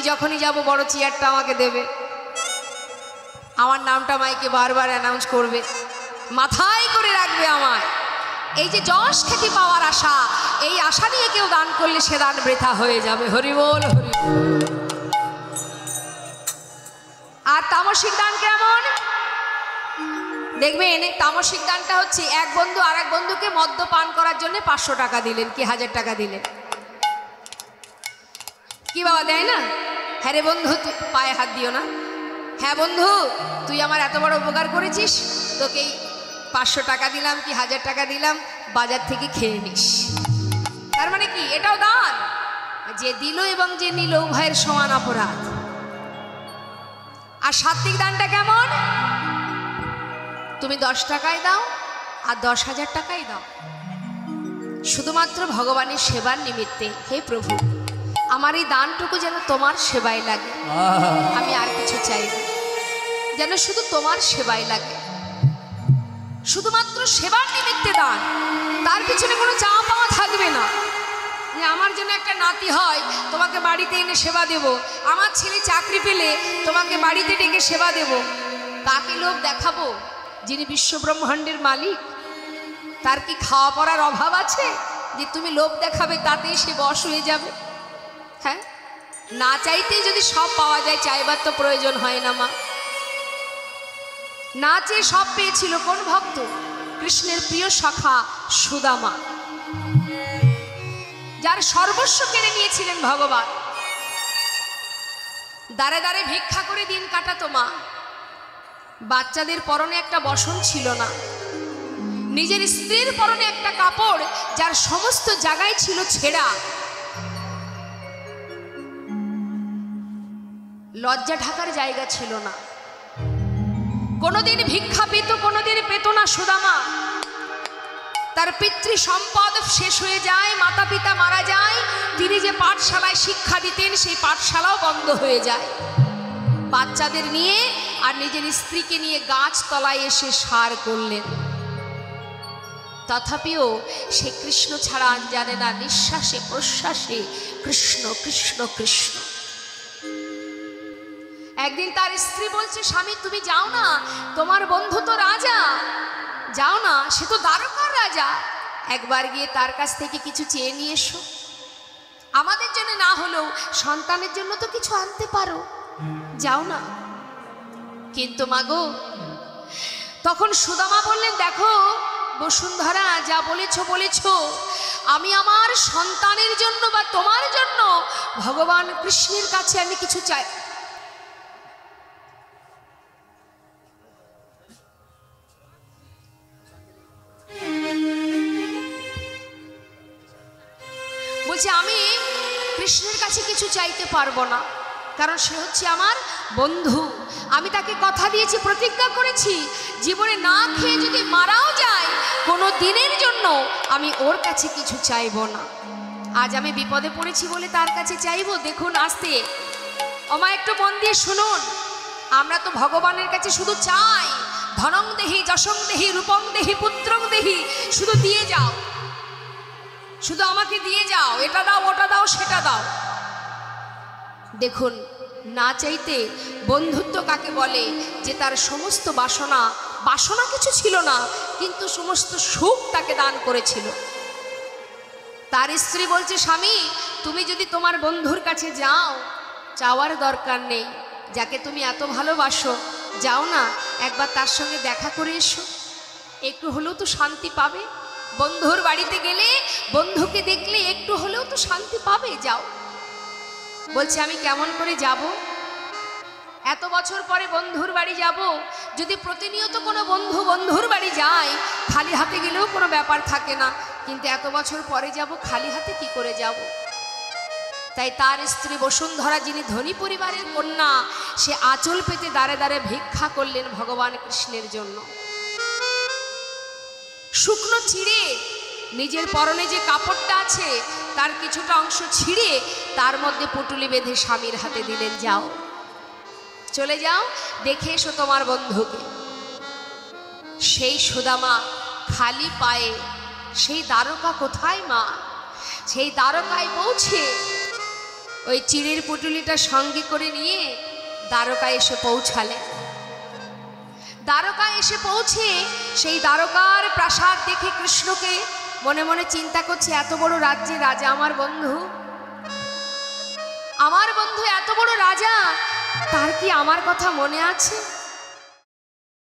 যখনই যাব বড় চেয়ারটা আমাকে দেবে, আমার নামটা মাইকে বারবার অ্যানাউন্স করবে, মাথায় করে রাখবে আমায়। এই যে যশ খ্যাতি পাওয়ার আশা, এই আশা নিয়ে কেউ দান করলে সে দান বৃথা হয়ে যাবে। হরি বল, হরি বল। আর তামসিক দান কেমন দেখবেন? তামসিক দানটা হচ্ছে এক বন্ধু আর এক বন্ধুকে মদ্য পান করার জন্য 500 টাকা দিলেন কি 1000 টাকা দিলেন, কি বাবা দেয় না? হ্যাঁ রে বন্ধু, তুই পায়ে হাত দিও না। হ্যাঁ বন্ধু, তুই আমার এত বড় উপকার করেছিস, তোকে 500 টাকা দিলাম কি 1000 টাকা দিলাম, বাজার থেকে খেয়ে নিস। তার মানে কি? এটাও দান। যে দিল এবং যে নিল উভয়ের সমান অপরাধ। আর সাত্বিক দানটা কেমন? তুমি 10 টাকায় দাও আর 10,000 টাকাই দাও, শুধুমাত্র ভগবানের সেবার নিমিত্তে। হে প্রভু, আমার এই দানটুকু যেন তোমার সেবায় লাগে, আমি আর কিছু চাই না, যেন শুধু তোমার সেবায় লাগে, শুধুমাত্র সেবার নিমিত্তে দান। তার পিছনে কোনো চাওয়া পাওয়া থাকবে না যে আমার জন্য একটা নাতি হয় তোমাকে বাড়িতে এনে সেবা দেব, আমার ছেলে চাকরি পেলে তোমাকে বাড়িতে ডেকে সেবা দেব। কাকে লোভ দেখাবো? যিনি বিশ্বব্রহ্মাণ্ডের মালিক, তার কি খাওয়া পড়ার অভাব আছে যে তুমি লোভ দেখাবে তাতেই সে বশ হয়ে যাবে? হ্যাঁ, না চাইতেই যদি সব পাওয়া যায়, চাইবার তো প্রয়োজন হয় না মা। না চেয়ে সব পেয়েছিল কোন ভক্ত? কৃষ্ণের প্রিয় সখা সুদামা, যার সর্বস্ব কেড়ে নিয়েছিলেন ভগবান। দাঁড়ে দাঁড়ে ভিক্ষা করে দিন কাটাতো মা। বাচ্চাদের পরনে একটা বসন ছিল না, নিজের স্ত্রীর পরনে একটা কাপড় যার সমস্ত জায়গায় ছিল ছেঁড়া, লজ্জা ঢাকার জায়গা ছিল না। কোনোদিন ভিক্ষা পেত, কোনোদিন পেত না সুদামা। তার পিতৃ সম্পদ শেষ হয়ে যায়, মাতা পিতা মারা যায়, তিনি যে পাঠশালায় শিক্ষা দিতেন সেই পাঠশালাও বন্ধ হয়ে যায়। বাচ্চাদের নিয়ে আর নিজের স্ত্রীকে নিয়ে গাছ তলায় এসে সার করলেন। তথাপিও সে কৃষ্ণ ছাড়া আর জানে না, নিঃশ্বাসে প্রশ্বাসে কৃষ্ণ কৃষ্ণ কৃষ্ণ। একদিন তার স্ত্রী বলছে, স্বামী তুমি যাও না, তোমার বন্ধু তো রাজা, যাও না, সে তো দ্বারকার রাজা, একবার গিয়ে তার কাছ থেকে কিছু চেয়ে নিয়ে এসো, আমাদের জন্য না হলেও সন্তানের জন্য তো কিছু আনতে পারো, যাও না। কিন্তু মাগো, তখন সুদামা বললেন, দেখো বসুন্ধরা, যা বলেছো বলেছো, আমি আমার সন্তানের জন্য বা তোমার জন্য ভগবান কৃষ্ণের কাছে আমি কিছু চাই। বলছে আমি কৃষ্ণের কাছে কিছু চাইতে পারবো না, কারণ সে হচ্ছে আমার বন্ধু। আমি তাকে কথা দিয়েছি, প্রতিজ্ঞা করেছি, জীবনে না খেয়ে যদি মারাও যায় কোনো দিনের জন্য আমি ওর কাছে কিছু চাইবো না। আজ আমি বিপদে পড়েছি বলে তার কাছে চাইবো? দেখুন আসতে ওমা, একটু মন দিয়ে শুনুন, আমরা তো ভগবানের কাছে শুধু চাই, ধনং দেহি, যশং দেহি, রূপং দেহি, পুত্রং দেহি, শুধু দিয়ে যাও, শুধু আমাকে দিয়ে যাও, এটা দাও, ওটা দাও, সেটা দাও। দেখুন, না চাইতে বন্ধুত্ব কাকে বলে? যে তার সমস্ত বাসনা, বাসনা কিছু ছিল না, কিন্তু সমস্ত সুখ তাকে দান করেছিল। তার স্ত্রী বলছে, স্বামী তুমি যদি তোমার বন্ধুর কাছে যাও, চাওয়ার দরকার নেই, যাকে তুমি এত ভালোবাসো, যাও না, একবার তার সঙ্গে দেখা করে এসো, একটু হলেও তো শান্তি পাবে। বন্ধুর বাড়িতে গেলে, বন্ধুকে দেখলে একটু হলেও তো শান্তি পাবে, যাও। বলছে আমি কেমন করে যাব? এত বছর পরে বন্ধুর বাড়ি যাব, যদি প্রতিনিয়ত কোনো বন্ধু বন্ধুর বাড়ি যায়, খালি হাতে গেলেও কোনো ব্যাপার থাকে না, কিন্তু এত বছর পরে যাব, খালি হাতে কি করে যাব? তাই তার স্ত্রী বসুন্ধরা, যিনি ধনী পরিবারের কন্যা, সে আঁচল পেতে দাঁড়ে দাঁড়ে ভিক্ষা করলেন ভগবান কৃষ্ণের জন্য। শুকনো ছিঁড়ে নিজের পরনে যে কাপড়টা আছে তার কিছুটা অংশ ছিঁড়ে তার মধ্যে পুটুলি বেঁধে স্বামীর হাতে দিলেন, যাও, চলে যাও, দেখে এসো তোমার বন্ধুকে। সেই সুদামা খালি পায়ে সেই দ্বারকা কোথায় মা? সেই দ্বারকায় পৌঁছে ওই চিড়ের পুটুলিটা সঙ্গে করে নিয়ে দ্বারকায় এসে পৌঁছালেন। দ্বারকায় এসে পৌঁছে সেই দ্বারকার প্রাসাদ দেখে কৃষ্ণকে মনে মনে চিন্তা করছে, এত বড় রাজ্যের রাজা আমার বন্ধু এত বড় রাজা, তার কি আমার কথা মনে আছে?